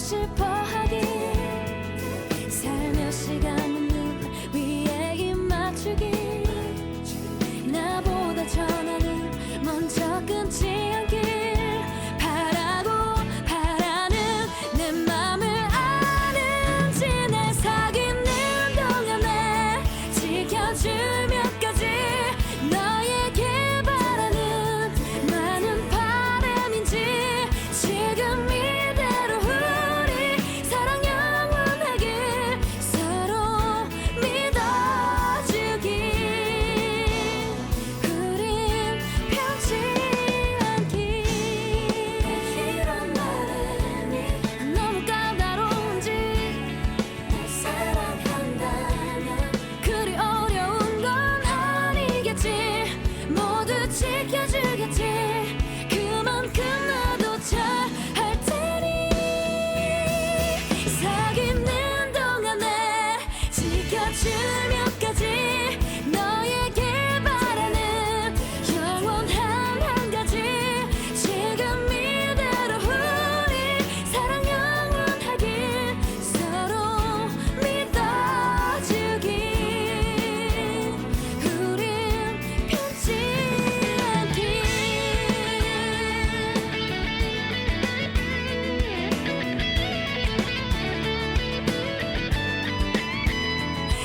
싶어 하긴 살며시 감은 눈 위에 입 맞추기 나보다 전화를 먼저 끊지 않길 바라고 바라는 내 맘을 아는지 날 사귀는 동안에 지켜줄 몇 가지 너에게 바라는 많은 바람인지 지금 이대로 우리 사랑 영원하길 서로 믿어주길 우린 편치 않길 이런 말은 너무 까다로운지 날 사랑한다면 그리 어려운 건 아니겠지 모두 지켜주겠지 그만큼 나도 잘할 테니 사귀는 동안에 지켜줄 몇 가지 너에게 바라는 영원한 한 가지 지금 이대로 우리 사랑 영원하길 서로 믿어주길 우린 편치 않길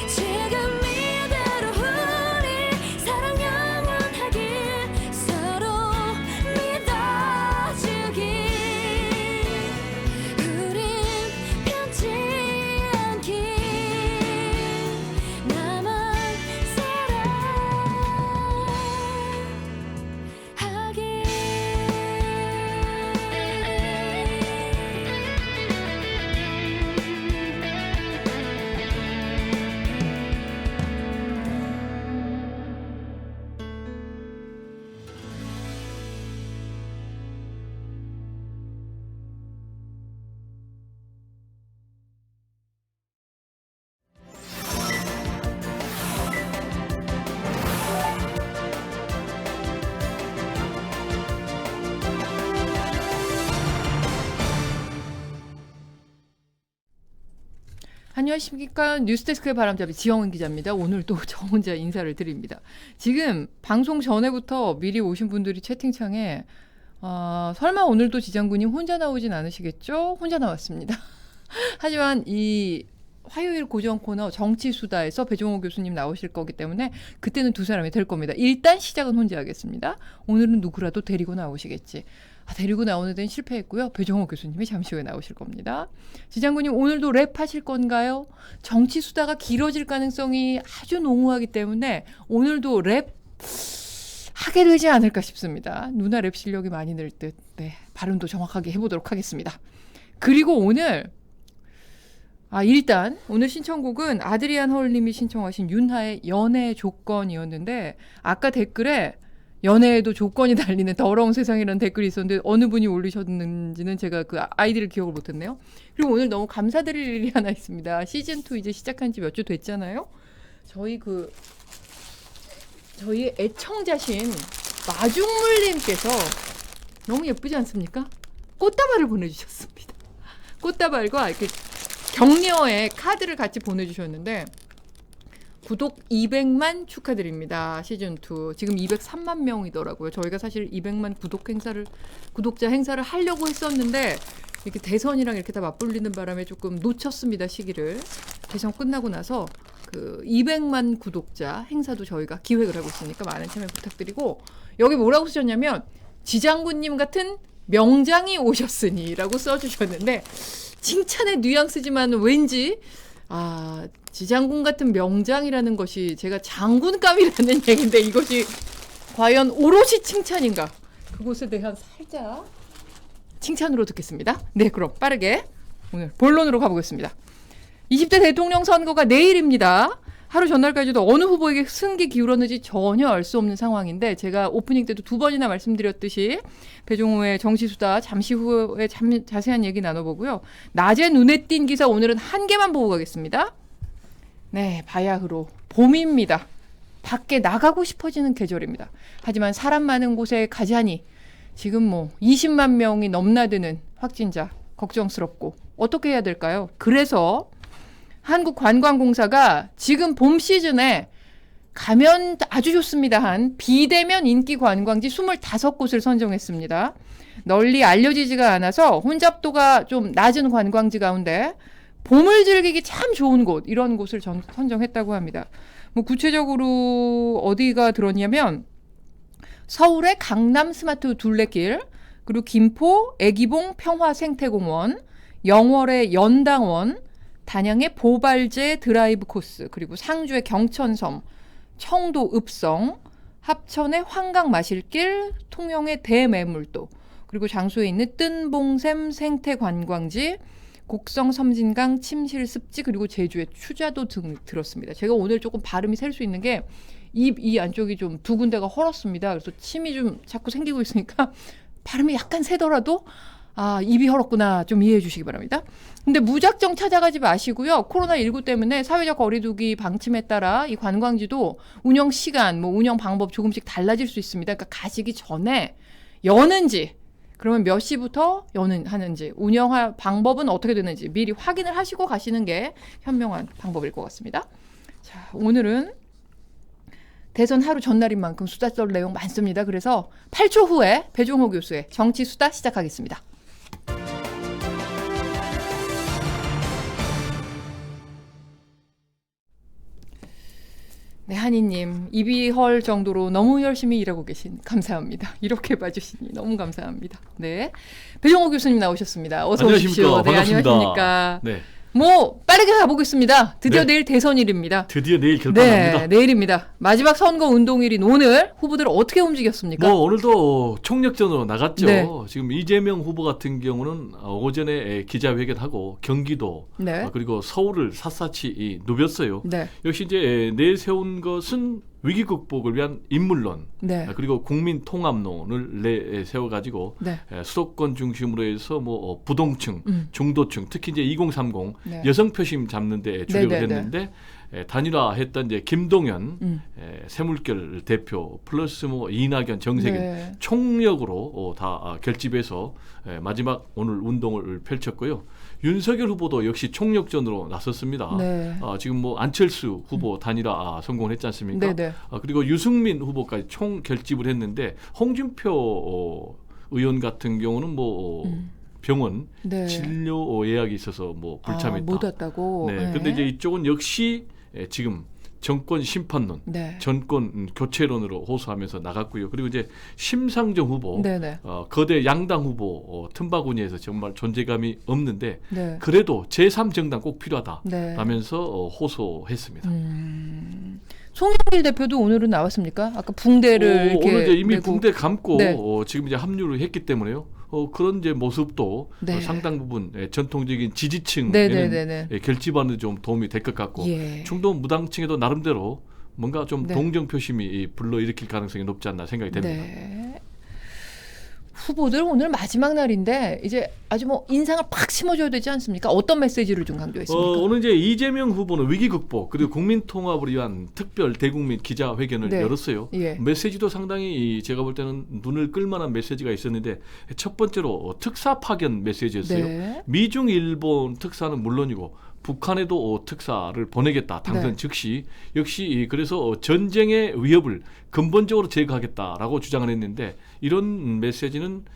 지금 이대로 우리 사랑 영원하길 서로 믿어주길 우린 편치 않길 나만 사랑하길 안녕하십니까. 뉴스데스크의 바람잡이 지영은 기자입니다. 오늘도 저 혼자 인사를 드립니다. 지금 방송 전에부터 미리 오신 분들이 채팅창에 설마 오늘도 지장군님 혼자 나오진 않으시겠죠? 혼자 나왔습니다. 하지만 이 화요일 고정 코너 정치수다에서 배종호 교수님 나오실 거기 때문에 그때는 두 사람이 될 겁니다. 일단 시작은 혼자 하겠습니다. 오늘은 누구라도 데리고 나오시겠지. 데리고 나오는 데는 실패했고요. 배종호 교수님이 잠시 후에 나오실 겁니다. 지장군님 오늘도 랩하실 건가요? 정치수다가 길어질 가능성이 아주 농후하기 때문에 오늘도 랩 하게 되지 않을까 싶습니다. 누나 랩 실력이 많이 늘 듯. 네, 발음도 정확하게 해보도록 하겠습니다. 그리고 오늘 일단 오늘 신청곡은 아드리안 헐님이 신청하신 윤하의 연애 조건이었는데 아까 댓글에 연애에도 조건이 달리는 더러운 세상이라는 댓글이 있었는데 어느 분이 올리셨는지는 제가 그 아이디를 기억을 못했네요. 그리고 오늘 너무 감사드릴 일이 하나 있습니다. 시즌2 이제 시작한 지 몇 주 됐잖아요. 저희 애청자신 마중물님께서 너무 예쁘지 않습니까? 꽃다발을 보내주셨습니다. 꽃다발과 이렇게 격려의 카드를 같이 보내주셨는데 구독 200만 축하드립니다. 시즌2. 지금 203만 명이더라고요. 저희가 사실 200만 구독자 행사를 하려고 했었는데 이렇게 대선이랑 이렇게 다 맞불리는 바람에 조금 놓쳤습니다. 시기를. 대선 끝나고 나서 그 200만 구독자 행사도 저희가 기획을 하고 있으니까 많은 참여 부탁드리고 여기 뭐라고 쓰셨냐면 지장군님 같은 명장이 오셨으니 라고 써주셨는데 칭찬의 뉘앙스지만 왠지 지장군 같은 명장이라는 것이 제가 장군감이라는 얘기인데 이것이 과연 오롯이 칭찬인가? 그것에 대한 살짝 칭찬으로 듣겠습니다. 네, 그럼 빠르게 오늘 본론으로 가보겠습니다. 20대 대통령 선거가 내일입니다. 하루 전날까지도 어느 후보에게 승기 기울었는지 전혀 알 수 없는 상황인데 제가 오프닝 때도 두 번이나 말씀드렸듯이 배종호의 정치수다 잠시 후에 자세한 얘기 나눠보고요. 낮에 눈에 띈 기사 오늘은 한 개만 보고 가겠습니다. 네, 바야흐로 봄입니다. 밖에 나가고 싶어지는 계절입니다. 하지만 사람 많은 곳에 가자니 지금 20만 명이 넘나드는 확진자 걱정스럽고 어떻게 해야 될까요? 그래서 한국관광공사가 지금 봄 시즌에 가면 아주 좋습니다 한 비대면 인기 관광지 25곳을 선정했습니다. 널리 알려지지가 않아서 혼잡도가 좀 낮은 관광지 가운데 봄을 즐기기 참 좋은 곳, 이런 곳을 선정했다고 합니다. 뭐 구체적으로 어디가 들었냐면 서울의 강남 스마트 둘레길, 그리고 김포 애기봉 평화생태공원, 영월의 연당원, 단양의 보발제 드라이브 코스, 그리고 상주의 경천섬, 청도 읍성, 합천의 환강 마실길, 통영의 대매물도, 그리고 장소에 있는 뜬봉샘 생태관광지, 곡성 섬진강 침실습지, 그리고 제주의 추자도 등 들었습니다. 제가 오늘 조금 발음이 셀 수 있는 게 입 이 안쪽이 좀 두 군데가 헐었습니다. 그래서 침이 좀 자꾸 생기고 있으니까 발음이 약간 세더라도 입이 헐었구나 좀 이해해 주시기 바랍니다. 근데 무작정 찾아가지 마시고요. 코로나19 때문에 사회적 거리두기 방침에 따라 이 관광지도 운영 시간, 뭐 운영 방법 조금씩 달라질 수 있습니다. 그러니까 가시기 전에 여는지, 그러면 몇 시부터 하는지, 운영 방법은 어떻게 되는지 미리 확인을 하시고 가시는 게 현명한 방법일 것 같습니다. 자, 오늘은 대선 하루 전날인 만큼 수다 썰 내용 많습니다. 그래서 8초 후에 배종호 교수의 정치 수다 시작하겠습니다. 네, 한이님 입이 헐 정도로 너무 열심히 일하고 계신 감사합니다. 이렇게 봐주시니 너무 감사합니다. 네, 배종호 교수님 나오셨습니다. 어서 오십시오. 네, 반갑습니다. 안녕하십니까. 네. 뭐 빠르게 가보겠습니다. 드디어 네. 내일 대선일입니다. 드디어 내일 결판납니다. 네, 내일입니다. 마지막 선거 운동일인 오늘 후보들 어떻게 움직였습니까? 뭐 오늘도 총력전으로 나갔죠. 네. 지금 이재명 후보 같은 경우는 오전에 기자회견하고 경기도 네. 그리고 서울을 샅샅이 누볐어요. 네. 역시 이제 내세운 것은 위기 극복을 위한 인물론, 네. 그리고 국민 통합론을 내세워 가지고 네. 수도권 중심으로 해서 뭐 부동층, 중도층, 특히 이제 2030 네. 여성 표심 잡는 데 주력을 네, 네, 네. 했는데 단일화했던 이제 김동연 새물결 대표 플러스 뭐 이낙연, 정세균 네. 총력으로 다 결집해서 마지막 오늘 운동을 펼쳤고요. 윤석열 후보도 역시 총력전으로 나섰습니다. 네. 지금 뭐 안철수 후보 단일화 성공을 했지 않습니까? 네, 네. 그리고 유승민 후보까지 총 결집을 했는데 홍준표 의원 같은 경우는 뭐 병원 네. 진료 예약이 있어서 뭐 불참했다. 못 왔다고. 네. 근데 이제 이쪽은 역시 지금 정권 심판론, 네. 정권 교체론으로 호소하면서 나갔고요. 그리고 이제 심상정 후보, 네네. 거대 양당 후보 틈바구니에서 정말 존재감이 없는데 네. 그래도 제3정당 꼭 필요하다라면서 네. 호소했습니다. 송영길 대표도 오늘은 나왔습니까? 아까 붕대를 이렇게 오늘 이제 이미 메고. 붕대 감고 네. 지금 이제 합류를 했기 때문에요. 그런 이제 모습도 네. 상당 부분 전통적인 지지층에는 네네네네. 결집하는 데 좀 도움이 될 것 같고 예. 중도 무당층에도 나름대로 뭔가 좀 네. 동정 표심이 불러일으킬 가능성이 높지 않나 생각이 됩니다. 네. 후보들 오늘 마지막 날인데 이제 아주 뭐 인상을 팍 심어줘야 되지 않습니까? 어떤 메시지를 좀 강조했습니까? 오늘 이제 이재명 후보는 위기 극복 그리고 국민 통합을 위한 특별 대국민 기자회견을 네. 열었어요. 예. 메시지도 상당히 제가 볼 때는 눈을 끌만한 메시지가 있었는데 첫 번째로 특사 파견 메시지였어요. 네. 미중 일본 특사는 물론이고 북한에도 특사를 보내겠다. 당선 네. 즉시 역시 그래서 전쟁의 위협을 근본적으로 제거하겠다라고 주장을 했는데 이런 메시지는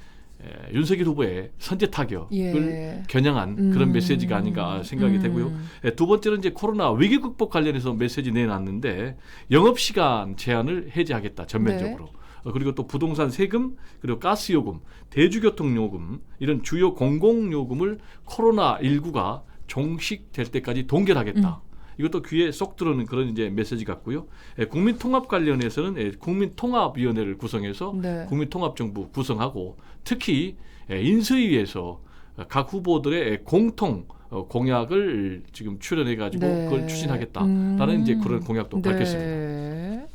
윤석열 후보의 선제 타격을 예. 겨냥한 그런 메시지가 아닌가 생각이 되고요. 두 번째는 이제 코로나 위기 극복 관련해서 메시지 내놨는데 영업시간 제한을 해제하겠다 전면적으로. 네. 그리고 또 부동산 세금 그리고 가스요금, 대주교통요금 이런 주요 공공요금을 코로나19가 종식될 때까지 동결하겠다. 이것도 귀에 쏙 들어오는 그런 이제 메시지 같고요. 국민통합 관련해서는 국민통합위원회를 구성해서 네. 국민통합정부 구성하고 특히 인수위에서 각 후보들의 공통 공약을 지금 출연해가지고 네. 그걸 추진하겠다라는 이제 그런 공약도 밝혔습니다.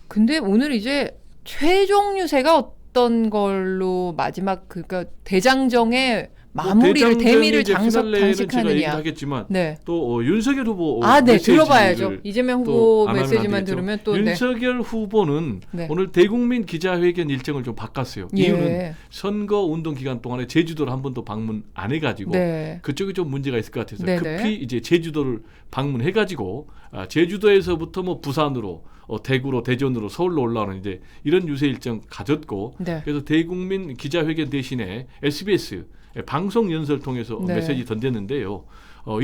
근데 오늘 이제 최종 유세가 어떤 걸로 마지막 그러니까 대장정의 마무리를 대미를 이제 피날레는 제가 장식하느냐. 얘기하겠지만 네. 또 윤석열 후보 네, 메시지를 들어봐야죠. 이재명 또 후보 안 하면 안 메시지만 되겠죠. 들으면 또 윤석열 후보는 네. 오늘 대국민 기자회견 일정을 좀 바꿨어요. 예. 이유는 선거 운동 기간 동안에 제주도를 한 번도 방문 안 해가지고 네. 그쪽이 좀 문제가 있을 것 같아서 네네. 급히 이제 제주도를 방문해가지고 제주도에서부터 뭐 부산으로 대구로 대전으로 서울로 올라오는 이제 이런 유세 일정 가졌고 네. 그래서 대국민 기자회견 대신에 SBS 방송 연설 통해서 네. 메시지 던졌는데요.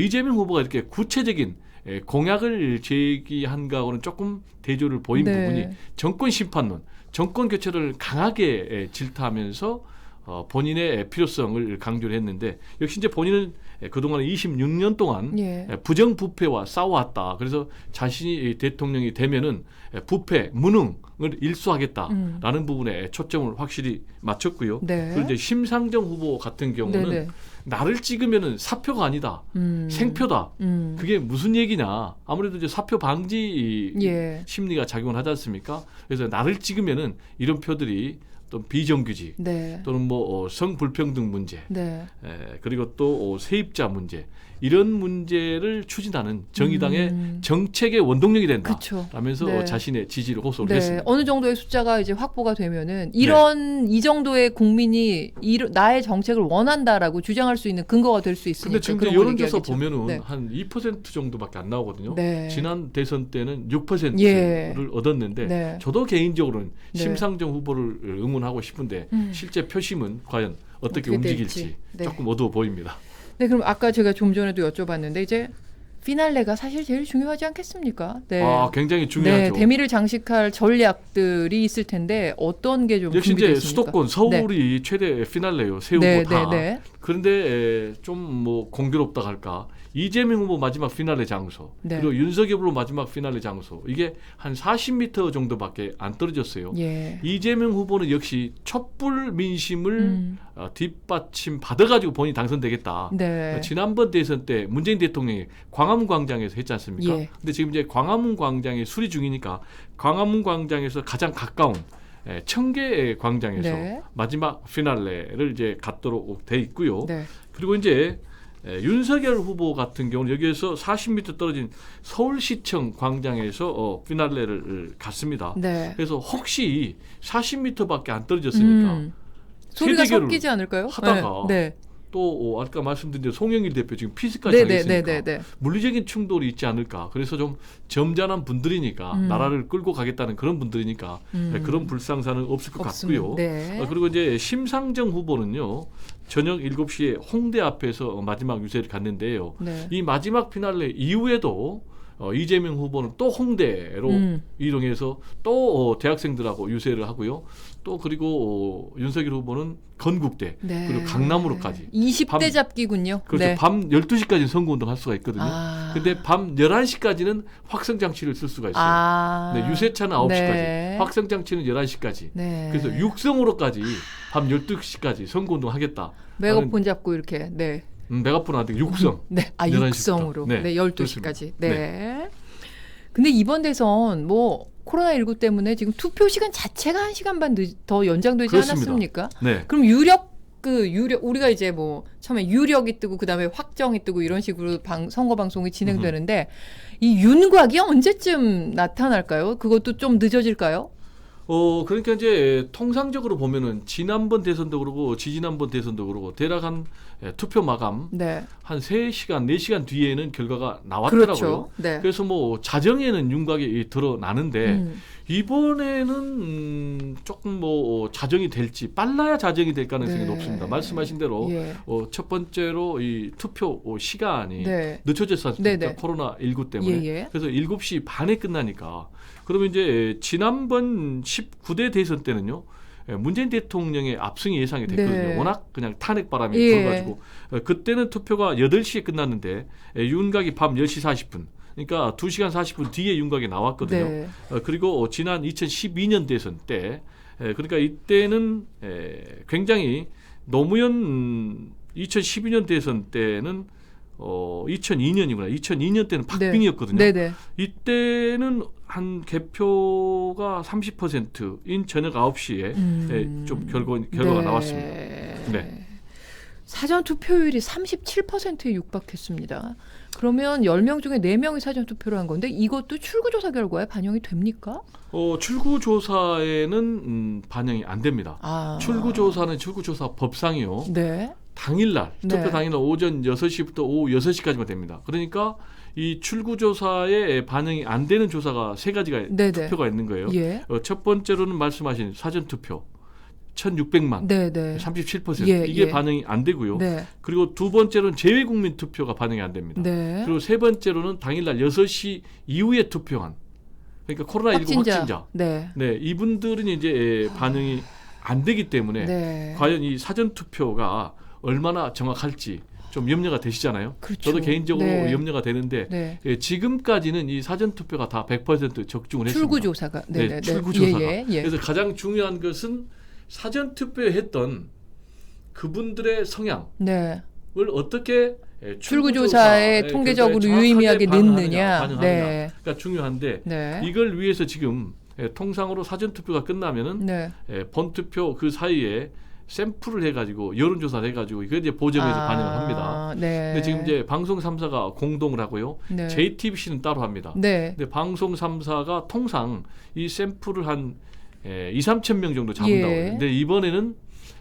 이재명 후보가 이렇게 구체적인 공약을 제기한 거하고는 조금 대조를 보인 네. 부분이 정권 심판론, 정권 교체를 강하게 질타하면서 본인의 필요성을 강조를 했는데 역시 이제 본인은 그동안 26년 동안 예. 부정부패와 싸워왔다. 그래서 자신이 대통령이 되면은 부패, 무능을 일수하겠다라는 부분에 초점을 확실히 맞췄고요. 네. 그리고 이제 심상정 후보 같은 경우는 네네. 나를 찍으면은 사표가 아니다. 생표다. 그게 무슨 얘기냐. 아무래도 이제 사표 방지 예. 심리가 작용을 하지 않습니까? 그래서 나를 찍으면은 이런 표들이 또 비정규직 네. 또는 뭐 성불평등 문제 네. 그리고 또 세입자 문제 이런 문제를 추진하는 정의당의 정책의 원동력이 된다. 그쵸. 라면서 네. 자신의 지지를 호소를 네. 했습니다. 어느 정도의 숫자가 이제 확보가 되면은 이런 이 정도의 국민이 나의 정책을 원한다라고 주장할 수 있는 근거가 될 수 있으니까. 근데 지금 그런 이제 걸 여론조사 얘기하겠죠. 보면은 네. 한 2% 정도밖에 안 나오거든요. 네. 지난 대선 때는 6%를 예. 얻었는데 네. 저도 개인적으로는 네. 심상정 후보를 응원하고 싶은데 실제 표심은 과연 어떻게 어떻게 움직일지 될지. 네. 조금 어두워 보입니다. 네, 그럼 아까 제가 좀 전에도 여쭤봤는데 이제 피날레가 사실 제일 중요하지 않겠습니까? 네. 굉장히 중요하죠. 네, 대미를 장식할 전략들이 있을 텐데 어떤 게 좀 역시 준비되어 이제 있습니까? 수도권 서울이 최대 피날레요. 세 후보 네, 다. 네, 네. 그런데 좀 뭐 공교롭다 할까. 이재명 후보 마지막 피날레 장소 네. 그리고 윤석열 후보 마지막 피날레 장소 이게 한 40m 정도밖에 안 떨어졌어요. 예. 이재명 후보는 역시 촛불 민심을 뒷받침 받아가지고 본인이 당선되겠다. 네. 지난번 대선 때 문재인 대통령이 광화문 광장에서 했지 않습니까? 예. 근데 지금 이제 광화문 광장이 수리 중이니까 광화문 광장에서 가장 가까운 청계 광장에서 네. 마지막 피날레를 이제 갖도록 돼 있고요. 네. 그리고 이제 윤석열 후보 같은 경우는 여기에서 40m 떨어진 서울시청 광장에서 피날레를 갔습니다. 네. 그래서 혹시 40m밖에 안 떨어졌으니까 소리가 세대결을 섞이지 않을까요? 하다가 네. 또 아까 말씀드린 대로 송영길 대표 지금 피스까지 네, 당했으니까 네, 네, 네, 네. 물리적인 충돌이 있지 않을까. 그래서 좀 점잖은 분들이니까 나라를 끌고 가겠다는 그런 분들이니까 그런 불상사는 없을 것 같고요. 네. 그리고 이제 심상정 후보는요. 저녁 7시에 홍대 앞에서 마지막 유세를 갔는데요. 네. 이 마지막 피날레 이후에도 이재명 후보는 또 홍대로 이동해서 또 대학생들하고 유세를 하고요. 또 그리고 윤석열 후보는 건국대 네. 그리고 강남으로까지 20대 잡기군요. 그렇죠. 네. 밤 12시까지 선거운동 할 수가 있거든요. 아. 근데 밤 11시까지는 확성장치를 쓸 수가 있어요. 네, 유세차는 9시까지, 네. 확성장치는 11시까지. 네. 그래서 육성으로까지 밤 12시까지 선거운동 하겠다. 메가폰 잡고 이렇게. 네. 메가폰 안 되고 육성. 네. 11시 육성으로. 부터. 네. 네, 12시까지. 그렇습니다. 네. 근데 이번 대선 뭐 코로나19 때문에 지금 투표 시간 자체가 1시간 반 더 연장되지 그렇습니다. 않았습니까? 네. 그럼 유력 우리가 이제 뭐 처음에 유력이 뜨고 그다음에 확정이 뜨고 이런 식으로 선거 방송이 진행되는데 이 윤곽이 언제쯤 나타날까요? 그것도 좀 늦어질까요? 그러니까 이제 통상적으로 보면은 지난번 대선도 그러고 지지난번 대선도 그러고 대략 한 투표 마감 네. 한 3시간, 4시간 뒤에는 결과가 나왔더라고요. 그렇죠. 네. 그래서 뭐 자정에는 윤곽이 드러나는데 이번에는 조금 뭐 자정이 될지 빨라야 자정이 될 가능성이 네. 높습니다. 말씀하신 대로 예. 첫 번째로 이 투표 시간이 네. 늦춰졌지 않습니까? 네네. 코로나19 때문에. 예. 그래서 7시 반에 끝나니까 그러면 이제 지난번 19대 대선 때는요. 문재인 대통령의 압승이 예상이 됐거든요. 네. 워낙 그냥 탄핵 바람이 예. 불어가지고 그때는 투표가 8시에 끝났는데 윤곽이 밤 10시 40분 그러니까 2시간 40분 뒤에 윤곽이 나왔거든요. 네. 그리고 지난 2012년 대선 때 그러니까 이때는 굉장히 노무현 2012년 대선 때는 2002년이구나. 2002년 때는 박빙이었거든요. 네네. 이때는 한 개표가 30%인 저녁 9시에 좀 결과가 네. 나왔습니다. 네. 사전 투표율이 37%에 육박했습니다. 그러면 10명 중에 4명이 사전 투표를 한 건데 이것도 출구조사 결과에 반영이 됩니까? 출구조사에는 반영이 안 됩니다. 출구조사는 출구조사 법상이요. 네. 당일날, 네. 투표 당일날 오전 6시부터 오후 6시까지만 됩니다. 그러니까 이 출구조사에 반영이 안 되는 조사가 3가지가 네네. 투표가 있는 거예요. 예. 첫 번째로는 말씀하신 사전투표 1600만, 네네. 37% 예, 이게 예. 반영이 안 되고요. 네. 그리고 두 번째로는 재외국민 투표가 반영이 안 됩니다. 네. 그리고 세 번째로는 당일날 6시 이후에 투표한 그러니까 코로나19 확진자. 네. 네, 이분들은 이제 반영이 안 되기 때문에 네. 과연 이 사전 투표가 얼마나 정확할지 좀 염려가 되시잖아요. 그렇죠. 저도 개인적으로 네. 염려가 되는데 네. 지금까지는 이 사전 투표가 다 100% 적중을 했습니다. 출구조사가. 네, 네네. 출구조사가. 예, 예. 그래서 가장 중요한 것은 사전 투표했던 그분들의 성향을 네. 어떻게 출구조사에 통계적으로 유의미하게 넣느냐. 반영하느냐. 네. 그러니까 중요한데 네. 이걸 위해서 지금 통상으로 사전 투표가 끝나면은 네. 본투표 그 사이에 샘플을 해가지고 여론조사를 해가지고 이거 이제 보정해서 반영을 합니다. 네. 근데 지금 이제 방송 3사가 공동을 하고요. 네. JTBC는 따로 합니다. 네. 근데 방송 3사가 통상 이 샘플을 한 2-3천 명 정도 잡는다고 예. 해요. 근데 이번에는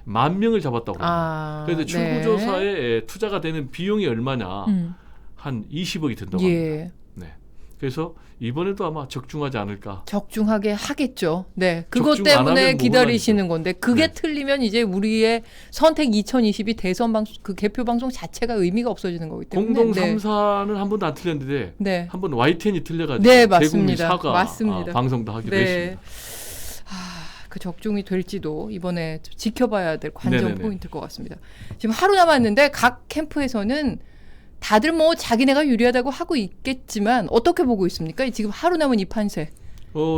10,000명을 잡았다고 합니다. 그래서 출구조사에 투자가 되는 비용이 얼마냐? 한 20억이 든다고 합니다. 예. 네. 그래서 이번에도 아마 적중하지 않을까. 적중하게 하겠죠. 네. 그것 적중 안 때문에 하면 기다리시는 건데 그게 네. 틀리면 이제 우리의 선택 2022 대선 방송 그 개표 방송 자체가 의미가 없어지는 거기 때문에. 공동 네. 3사는 한 번도 안 틀렸는데 네. 한 번 YTN이 틀려가지고 네, 대국민 맞습니다. 사과 맞습니다. 방송도 하기로 네. 했습니다. 그 적중이 될지도 이번에 지켜봐야 될 관전 네네네. 포인트일 것 같습니다. 지금 하루 남았는데 각 캠프에서는 다들 뭐 자기네가 유리하다고 하고 있겠지만 어떻게 보고 있습니까? 지금 하루 남은 이 판세.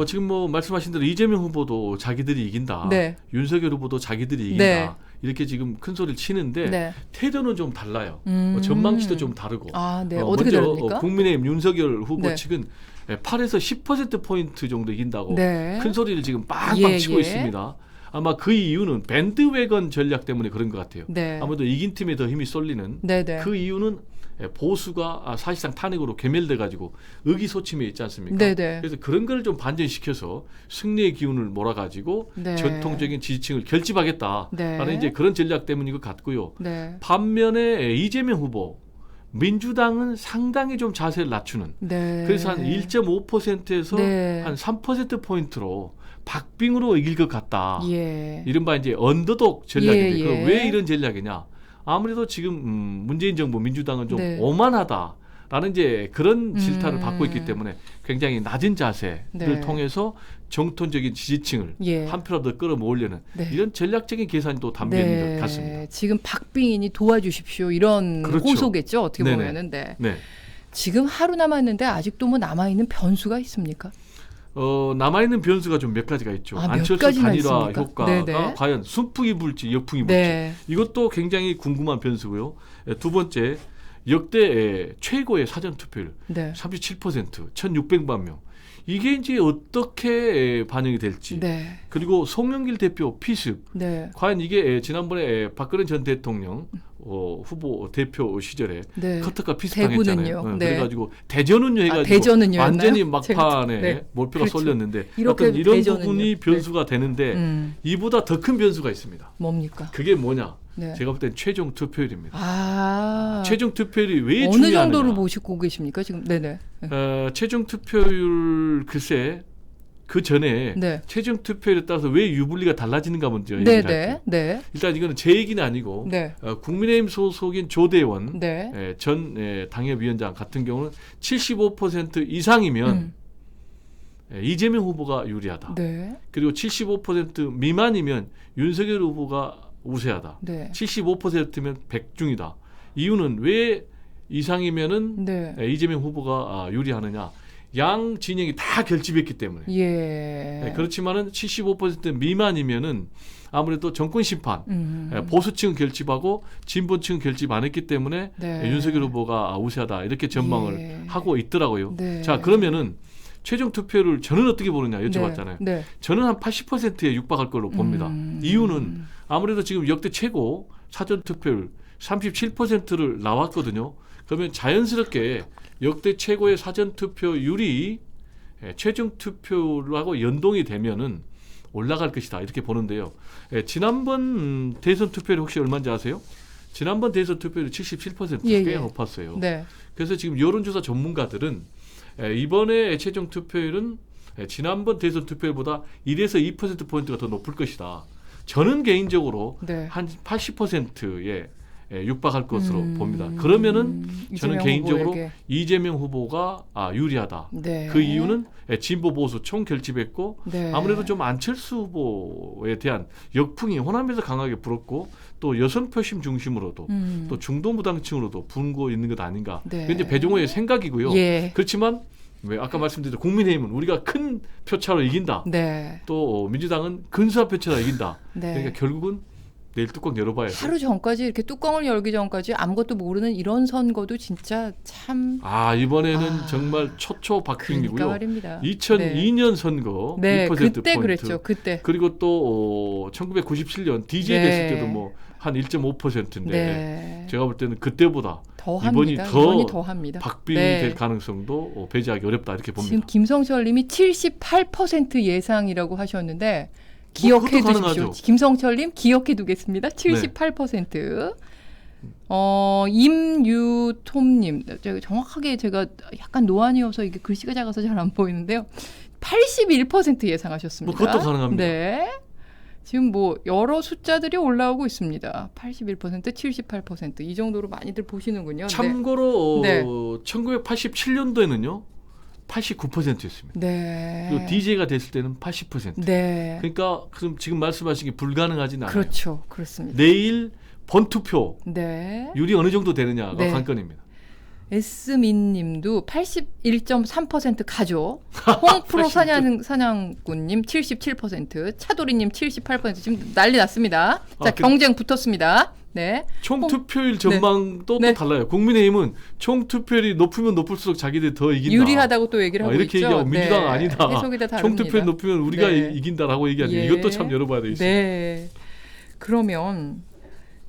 지금 뭐 말씀하신 대로 이재명 후보도 자기들이 이긴다. 네. 윤석열 후보도 자기들이 이긴다. 네. 이렇게 지금 큰 소리를 치는데 네. 태도는 좀 달라요. 전망치도 좀 다르고. 네. 어떻게 먼저 다릅니까? 국민의힘 윤석열 후보 네. 측은 8에서 10%포인트 정도 이긴다고 네. 큰 소리를 지금 빵빵 예, 치고 예. 있습니다. 아마 그 이유는 밴드웨건 전략 때문에 그런 것 같아요. 네. 아무래도 이긴 팀에 더 힘이 쏠리는 네네. 그 이유는 보수가 사실상 탄핵으로 괴멸돼가지고 의기소침해 있지 않습니까? 네네. 그래서 그런 걸 좀 반전시켜서 승리의 기운을 몰아가지고 네. 전통적인 지지층을 결집하겠다라는 네. 이제 그런 전략 때문인 것 같고요. 네. 반면에 이재명 후보 민주당은 상당히 좀 자세를 낮추는 네. 그래서 한 1.5%에서 네. 한 3%포인트로 박빙으로 이길 것 같다. 예. 이른바 이제 언더독 전략인데 예, 예. 그럼 왜 이런 전략이냐? 아무래도 지금 문재인 정부 민주당은 좀 네. 오만하다라는 이제 그런 질타를 받고 있기 때문에 굉장히 낮은 자세를 네. 통해서 정통적인 지지층을 예. 한 표라도 끌어모으려는 네. 이런 전략적인 계산이 또 담겨 있는 것 같습니다. 지금 박빙인이 도와주십시오. 이런 그렇죠. 호소겠죠. 어떻게 네네. 보면은. 네. 네. 지금 하루 남았는데 아직도 뭐 남아있는 변수가 있습니까? 남아있는 변수가 좀 몇 가지가 있죠. 몇 안철수 가지나 단일화 있습니까? 효과가 네네. 과연 순풍이 불지 역풍이 불지 네. 이것도 굉장히 궁금한 변수고요. 두 번째 역대 최고의 사전투표율 네. 37% 1,600만 명. 이게 이제 어떻게 반영이 될지 네. 그리고 송영길 대표 피습 네. 과연 이게 지난번에 박근혜 전 대통령 후보 대표 시절에 네. 커터가 피습당했잖아요. 대구는요. 네. 그래가지고 대전은요 해가지고 대전은요였나요? 완전히 막판에 네. 몰표가 그렇죠. 쏠렸는데 이렇게 어떤 이런 대전은요. 부분이 변수가 되는데 이보다 더 큰 변수가 있습니다. 뭡니까? 그게 뭐냐? 네. 제가 볼 땐 최종 투표율입니다. 최종 최종 투표율이 왜 어느 중요하느냐? 정도로 보시고 계십니까? 지금 네네. 최종 투표율 글쎄 그 전에 네. 최종 투표율에 따라서 왜 유불리가 달라지는가 먼저 얘기를 할게요. 네네. 네. 일단 이거는 제 얘기는 아니고 네. 국민의힘 소속인 조대원 네. 전 당협위원장 같은 경우는 75% 이상이면 이재명 후보가 유리하다. 네. 그리고 75% 미만이면 윤석열 후보가 우세하다. 네. 75%면 백중이다. 이유는 왜 이상이면은 네. 이재명 후보가 유리하느냐? 양 진영이 다 결집했기 때문에. 예. 그렇지만은 75% 미만이면은 아무래도 정권 심판, 보수층 결집하고 진보층 결집 안 했기 때문에 네. 윤석열 후보가 우세하다 이렇게 전망을 예. 하고 있더라고요. 네. 자 그러면은 최종 투표를 저는 어떻게 보느냐 여쭤봤잖아요. 네. 저는 한 80%에 육박할 걸로 봅니다. 이유는 아무래도 지금 역대 최고 사전 투표율 37%를 나왔거든요. 그러면 자연스럽게 역대 최고의 사전 투표율이 최종 투표하고 연동이 되면은 올라갈 것이다 이렇게 보는데요. 지난번 대선 투표율이 혹시 얼마인지 아세요? 지난번 대선 투표율이 77% 꽤 높았어요. 네. 그래서 지금 여론조사 전문가들은 이번에 최종 투표율은 지난번 대선 투표율보다 1에서 2%포인트가 더 높을 것이다. 저는 개인적으로 네. 한 80%에 육박할 것으로 봅니다. 그러면은 저는 개인적으로 후보에게. 이재명 후보가 유리하다. 네. 그 이유는 진보 보수 총결집했고 네. 아무래도 좀 안철수 후보에 대한 역풍이 호남에서 강하게 불었고 또 여성 표심 중심으로도 또 중도 무당층으로도 불고 있는 것 아닌가. 네. 그게 이제 배종호의 생각이고요. 예. 그렇지만 왜 아까 말씀드린 국민의힘은 우리가 큰 표차로 이긴다. 네. 또 민주당은 근소한 표차로 이긴다. 네. 그러니까 결국은 내일 뚜껑 열어봐야죠. 하루 전까지 이렇게 뚜껑을 열기 전까지 아무것도 모르는 이런 선거도 진짜 참 이번에는 정말 초초박빙이고요. 그러니까 말입니다. 2002년 선거 네, 2% 그때 포인트. 그랬죠. 그때. 그리고 또 1997년 DJ 네. 됐을 때도 뭐 한 1.5%인데 네. 제가 볼 때는 그때보다 더 이번이 합니다. 더 이번이 더 합니다. 박빙이 네. 될 가능성도 배제하기 어렵다 이렇게 봅니다. 지금 김성철님이 78% 예상이라고 하셨는데 기억해 그것도 두십시오. 가능하죠. 김성철님 기억해 두겠습니다. 78%. 임유톰님 정확하게 제가 약간 노안이어서 이게 글씨가 작아서 잘 안 보이는데요. 81% 예상하셨습니다. 뭐 그것도 가능합니다. 네. 지금 뭐 여러 숫자들이 올라오고 있습니다. 81%, 78% 이 정도로 많이들 보시는군요. 참고로 네. 1987년도에는요 89%였습니다. 네. 그리고 DJ가 됐을 때는 80%. 네. 그러니까 지금 말씀하신 게 불가능하진 않아요. 그렇죠. 그렇습니다. 내일 본투표 네. 율이 어느 정도 되느냐가 네. 관건입니다. 에스민님도 81.3% 가죠. 홍프로 사냥꾼님 77%, 차도리님 78% 지금 난리 났습니다. 자 경쟁 붙었습니다. 네. 총 투표율 전망도 네. 또 달라요. 국민의힘은 총 투표율이 높으면 높을수록 자기들이 더 이긴다. 유리하다고 또 얘기를 하고 이렇게 있죠. 얘기하고 민주당은 아니다. 해석이 다 총 다릅니다. 투표율 높으면 우리가 네. 이긴다라고 얘기하는데 예. 이것도 참 열어봐야 되겠습니다. 네. 그러면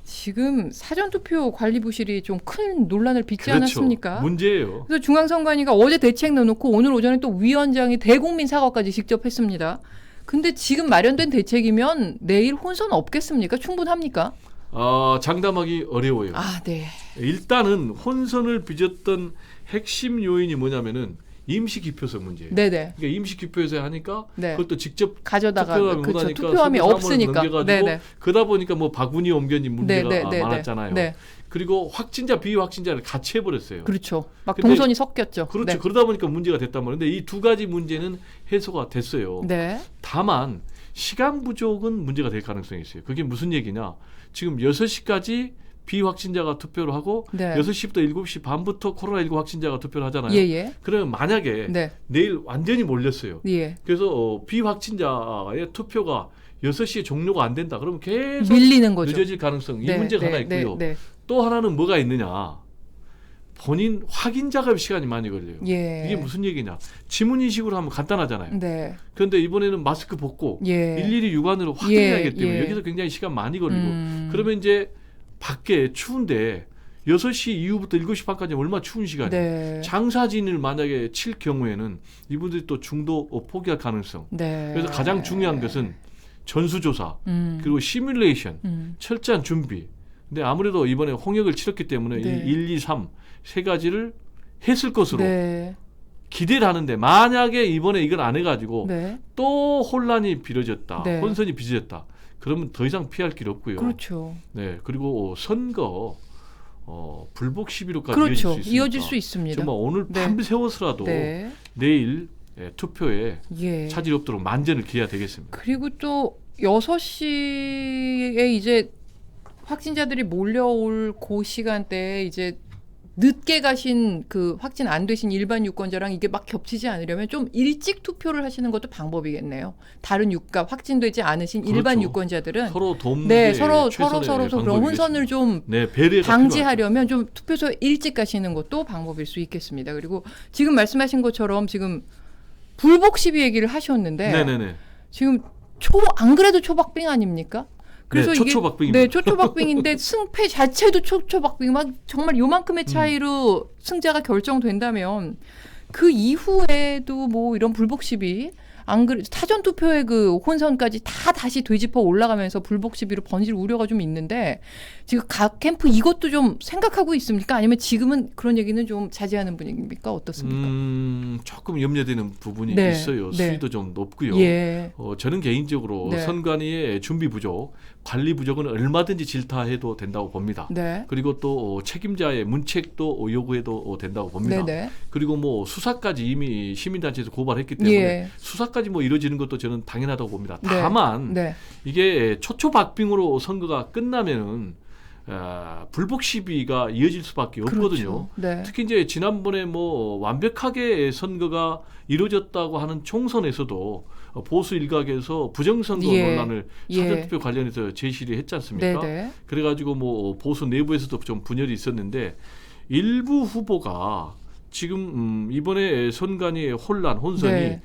지금 사전투표 관리부실이 좀 큰 논란을 빚지 그렇죠. 않았습니까? 문제예요. 그래서 중앙선관위가 어제 대책 내놓고 오늘 오전에 또 위원장이 대국민 사과까지 직접 했습니다. 근데 지금 마련된 대책이면 내일 혼선 없겠습니까? 충분합니까? 장담하기 어려워요. 네. 일단은 혼선을 빚었던 핵심 요인이 뭐냐면은 임시기표소 문제예요. 네네. 그러니까 임시기표소에 하니까 네. 그것도 직접 가져다가 투표함이 그렇죠. 못하니까 투표함이 없으니까. 넘겨가지고 네네. 그러다 보니까 뭐 바구니 옮겨진 문제가 네네네네. 많았잖아요. 네. 그리고 확진자 비확진자를 같이 해버렸어요. 그렇죠. 막 근데 동선이 섞였죠. 그렇죠. 네. 그러다 보니까 문제가 됐단 말이에요. 근데 이 두 가지 문제는 해소가 됐어요. 네. 다만 시간 부족은 문제가 될 가능성이 있어요. 그게 무슨 얘기냐? 지금 6시까지 비확진자가 투표를 하고 네. 6시부터 7시 반부터 코로나19 확진자가 투표를 하잖아요. 예예. 그러면 만약에 네. 내일 완전히 몰렸어요. 예. 그래서 비확진자의 투표가 6시에 종료가 안 된다. 그러면 계속 밀리는 거죠. 늦어질 가능성 이 네, 문제가 네, 하나 있고요. 네, 네. 또 하나는 뭐가 있느냐? 본인 확인자가 시간이 많이 걸려요. 예. 이게 무슨 얘기냐? 지문인식으로 하면 간단하잖아요. 네. 그런데 이번에는 마스크 벗고 예. 일일이 육안으로 확인해야 하기 때문에 예. 여기서 굉장히 시간 많이 걸리고 그러면 이제 밖에 추운데 6시 이후부터 7시 반까지 얼마나 추운 시간이에요. 네. 장사진을 만약에 칠 경우에는 이분들이 또 중도 포기할 가능성. 네. 그래서 가장 중요한 것은 전수조사 그리고 시뮬레이션 철저한 준비. 근데 아무래도 이번에 홍역을 치렀기 때문에 네. 이 1, 2, 3 세 가지를 했을 것으로 네. 기대를 하는데 만약에 이번에 이걸 안 해가지고 네. 또 혼란이 빚어졌다. 네. 혼선이 빚어졌다. 그러면 더 이상 피할 길 없고요. 그렇죠. 네, 그리고 선거 불복 시비로까지 그렇죠. 이어질 수 있습니다. 정말 오늘 네. 밤새워서라도 네. 내일 투표에 예. 차질이 없도록 만전을 기해야 되겠습니다. 그리고 또 6시에 이제 확진자들이 몰려올 그 시간대에 이제 늦게 가신 그 확진 안 되신 일반 유권자랑 이게 막 겹치지 않으려면 좀 일찍 투표를 하시는 것도 방법이겠네요. 다른 유가 확진되지 않으신 일반 그렇죠. 유권자들은 서로 도움이 네, 서로 그런 혼선을 좀 방지하려면 좀 투표소에 일찍 가시는 것도 방법일 수 있겠습니다. 그리고 지금 말씀하신 것처럼 지금 불복 시비 얘기를 하셨는데 네네네. 지금 안 그래도 초박빙 아닙니까? 그래서 네, 이게 초초박빙입니다. 네, 초초박빙인데 승패 자체도 초초박빙 막 정말 요만큼의 차이로 승자가 결정된다면 그 이후에도 뭐 이런 불복 시비 안 그래 사전 투표의 그 혼선까지 다 다시 되짚어 올라가면서 불복 시비로 번질 우려가 좀 있는데 지금 각 캠프 이것도 좀 생각하고 있습니까? 아니면 지금은 그런 얘기는 좀 자제하는 분위기입니까? 어떻습니까? 조금 염려되는 부분이 네, 있어요. 네. 수위도 좀 높고요. 예. 저는 개인적으로 네. 선관위의 준비 부족, 관리 부족은 얼마든지 질타해도 된다고 봅니다. 네. 그리고 또 책임자의 문책도 요구해도 된다고 봅니다. 네네. 그리고 뭐 수사까지 이미 시민단체에서 고발했기 때문에 예. 수사까지 뭐 이루어지는 것도 저는 당연하다고 봅니다. 네. 다만 네. 이게 초초박빙으로 선거가 끝나면은 불복 시비가 이어질 수밖에 없거든요. 그렇죠. 네. 특히 이제 지난번에 뭐 완벽하게 선거가 이루어졌다고 하는 총선에서도 보수 일각에서 부정선거 예. 논란을 예. 사전투표 관련해서 제시를 했지 않습니까? 네네. 그래가지고 뭐 보수 내부에서도 좀 분열이 있었는데 일부 후보가 지금 이번에 선관위의 혼선이 네.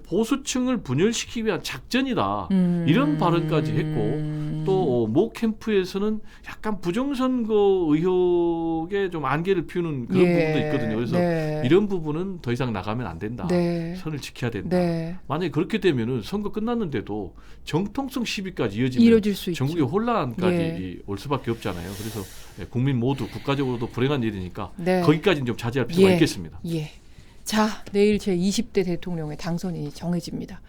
보수층을 분열시키기 위한 작전이다. 이런 발언까지 했고 또 모 캠프에서는 약간 부정선거 의혹에 좀 안개를 피우는 그런 예. 부분도 있거든요. 그래서 네. 이런 부분은 더 이상 나가면 안 된다. 네. 선을 지켜야 된다. 네. 만약에 그렇게 되면은 선거 끝났는데도 정통성 시비까지 이어지면 이뤄질 수 있죠. 전국의 혼란까지 예. 올 수밖에 없잖아요. 그래서 국민 모두 국가적으로도 불행한 일이니까 네. 거기까지는 좀 자제할 필요가 예. 있겠습니다. 예. 자, 내일 제 20대 대통령의 당선인이 정해집니다.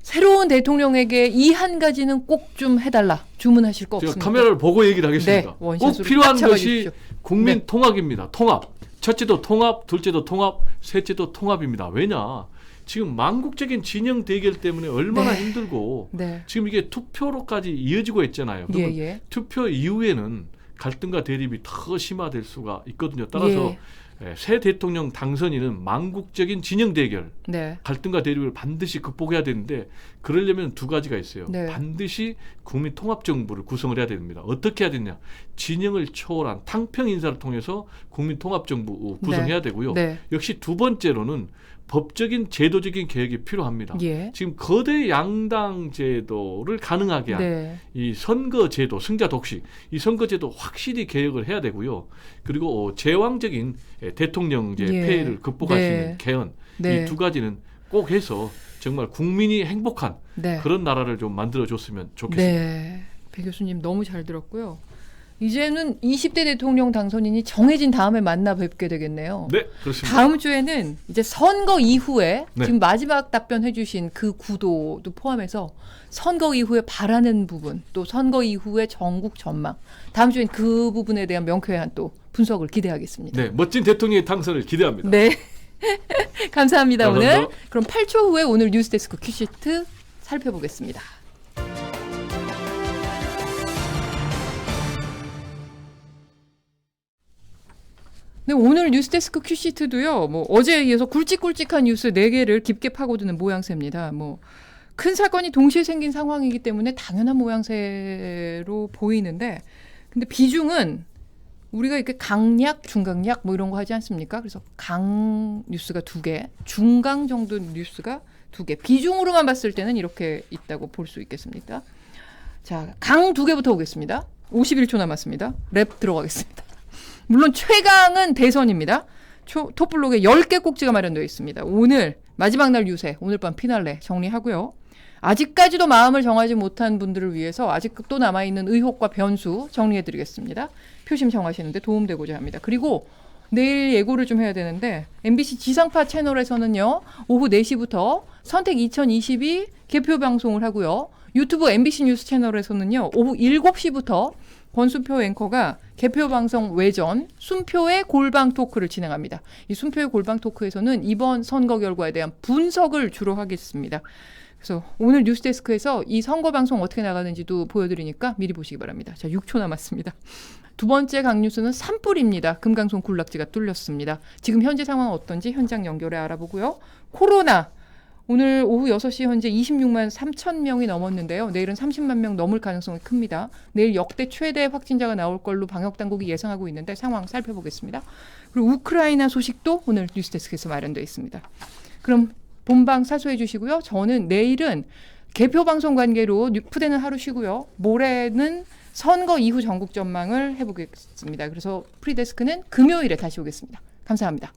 새로운 대통령에게 이 한 가지는 꼭 좀 해달라. 주문하실 거 제가 없습니까? 카메라를 보고 얘기를 하겠습니다. 네, 원샷으로 꼭 필요한 딱 것이 잡아주십시오. 국민 네. 통합입니다. 통합. 첫째도 통합, 둘째도 통합, 셋째도 통합입니다. 왜냐? 지금 망국적인 진영 대결 때문에 얼마나 네. 힘들고 네. 지금 이게 투표로까지 이어지고 있잖아요. 그러면 예. 투표 이후에는 갈등과 대립이 더 심화될 수가 있거든요. 따라서 예. 새 대통령 당선인은 망국적인 진영 대결, 네. 갈등과 대립을 반드시 극복해야 되는데 그러려면 두 가지가 있어요. 네. 반드시 국민 통합 정부를 구성을 해야 됩니다. 어떻게 해야 되냐? 진영을 초월한 탕평 인사를 통해서 국민 통합 정부 구성해야 되고요. 네. 역시 두 번째로는 법적인 제도적인 개혁이 필요합니다. 예. 지금 거대 양당 제도를 가능하게 한 네. 이 선거 제도, 승자 독식, 이 선거 제도 확실히 개혁을 해야 되고요. 그리고 제왕적인 대통령제 예. 폐해를 극복할 수 네. 있는 개헌, 네. 이 두 가지는 꼭 해서 정말 국민이 행복한 네. 그런 나라를 좀 만들어줬으면 좋겠습니다. 네. 배 교수님 너무 잘 들었고요. 이제는 20대 대통령 당선인이 정해진 다음에 만나 뵙게 되겠네요. 네, 그렇습니다. 다음 주에는 이제 선거 이후에 네. 지금 마지막 답변해 주신 그 구도도 포함해서 선거 이후에 바라는 부분 또 선거 이후의 전국 전망 다음 주엔 그 부분에 대한 명쾌한 또 분석을 기대하겠습니다. 네, 멋진 대통령의 당선을 기대합니다. 네. 감사합니다. 감사합니다. 오늘 그럼 8초 후에 오늘 뉴스데스크 큐시트 살펴보겠습니다. 네, 오늘 뉴스데스크 큐시트도요. 뭐 어제에 이어서 굵직굵직한 뉴스 4개를 깊게 파고드는 모양새입니다. 뭐 큰 사건이 동시에 생긴 상황이기 때문에 당연한 모양새로 보이는데 근데 비중은 우리가 이렇게 강약, 중강약 뭐 이런 거 하지 않습니까? 그래서 강 뉴스가 2개, 중강 정도 뉴스가 2개. 비중으로만 봤을 때는 이렇게 있다고 볼 수 있겠습니다. 자, 강 2개부터 오겠습니다. 51초 남았습니다. 랩 들어가겠습니다. 물론 최강은 대선입니다. 톱블록에 10개 꼭지가 마련되어 있습니다. 오늘 마지막 날 유세, 오늘 밤 피날레 정리하고요. 아직까지도 마음을 정하지 못한 분들을 위해서 아직도 남아있는 의혹과 변수 정리해드리겠습니다. 표심 정하시는데 도움되고자 합니다. 그리고 내일 예고를 좀 해야 되는데 MBC 지상파 채널에서는요. 오후 4시부터 선택 2022 개표 방송을 하고요. 유튜브 MBC 뉴스 채널에서는요. 오후 7시부터 권순표 앵커가 개표 방송 외전 순표의 골방 토크를 진행합니다. 이 순표의 골방 토크에서는 이번 선거 결과에 대한 분석을 주로 하겠습니다. 그래서 오늘 뉴스데스크에서 이 선거 방송 어떻게 나가는지도 보여드리니까 미리 보시기 바랍니다. 자, 6초 남았습니다. 두 번째 강뉴스는 산불입니다. 금강송 군락지가 뚫렸습니다. 지금 현재 상황은 어떤지 현장 연결해 알아보고요. 코로나 오늘 오후 6시 현재 26만 3천 명이 넘었는데요. 내일은 30만 명 넘을 가능성이 큽니다. 내일 역대 최대 확진자가 나올 걸로 방역당국이 예상하고 있는데 상황 살펴보겠습니다. 그리고 우크라이나 소식도 오늘 뉴스데스크에서 마련되어 있습니다. 그럼 본방 사수해 주시고요. 저는 내일은 개표 방송 관계로 푸대는 하루 쉬고요. 모레는 선거 이후 전국 전망을 해보겠습니다. 그래서 프리데스크는 금요일에 다시 오겠습니다. 감사합니다.